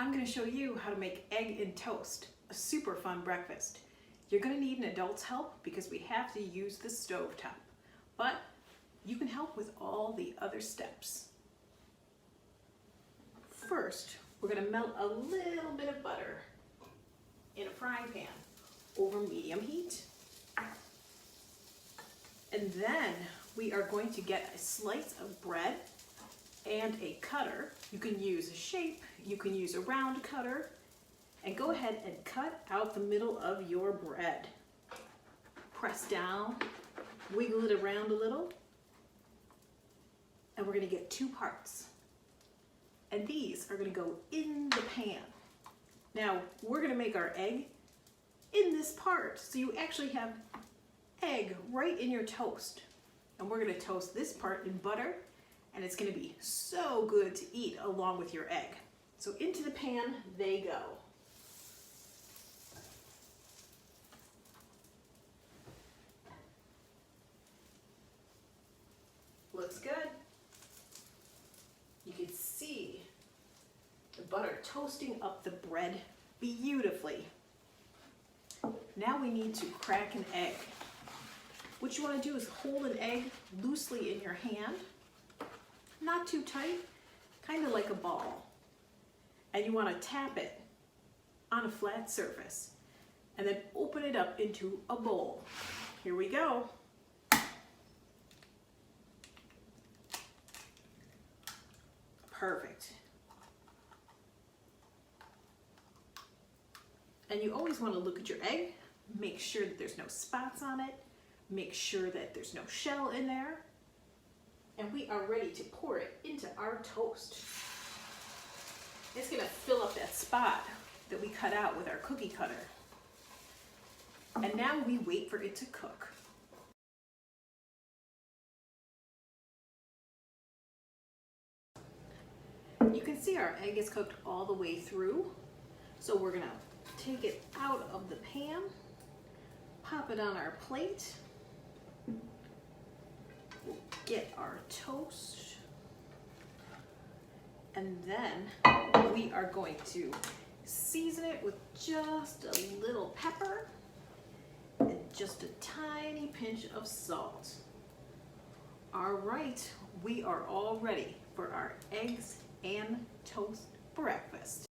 I'm going to show you how to make egg and toast, a super fun breakfast. You're going to need an adult's help because we have to use the stovetop, but you can help with all the other steps. First, we're going to melt a little bit of butter in a frying pan over medium heat. And then we are going to get a slice of bread and a cutter. You can use a shape, you can use a round cutter, and go ahead and cut out the middle of your bread. Press down, wiggle it around a little, and we're going to get 2 parts. And these are going to go in the pan. Now, we're going to make our egg in this part, so you actually have egg right in your toast. And we're going to toast this part in butter, and it's going to be so good to eat along with your egg. So into the pan they go. Looks good. You can see the butter toasting up the bread beautifully. Now we need to crack an egg. What you want to do is hold an egg loosely in your hand, not too tight, kind of like a ball. And you want to tap it on a flat surface and then open it up into a bowl. Here we go. Perfect. And you always want to look at your egg, make sure that there's no spots on it, make sure that there's no shell in there, and we are ready to pour it into our toast. It's going to fill up that spot that we cut out with our cookie cutter. And now we wait for it to cook. You can see our egg is cooked all the way through, so we're going to take it out of the pan, pop it on our plate, we'll get our toast, and then we are going to season it with just a little pepper and just a tiny pinch of salt. All right, we are all ready for our eggs and toast breakfast.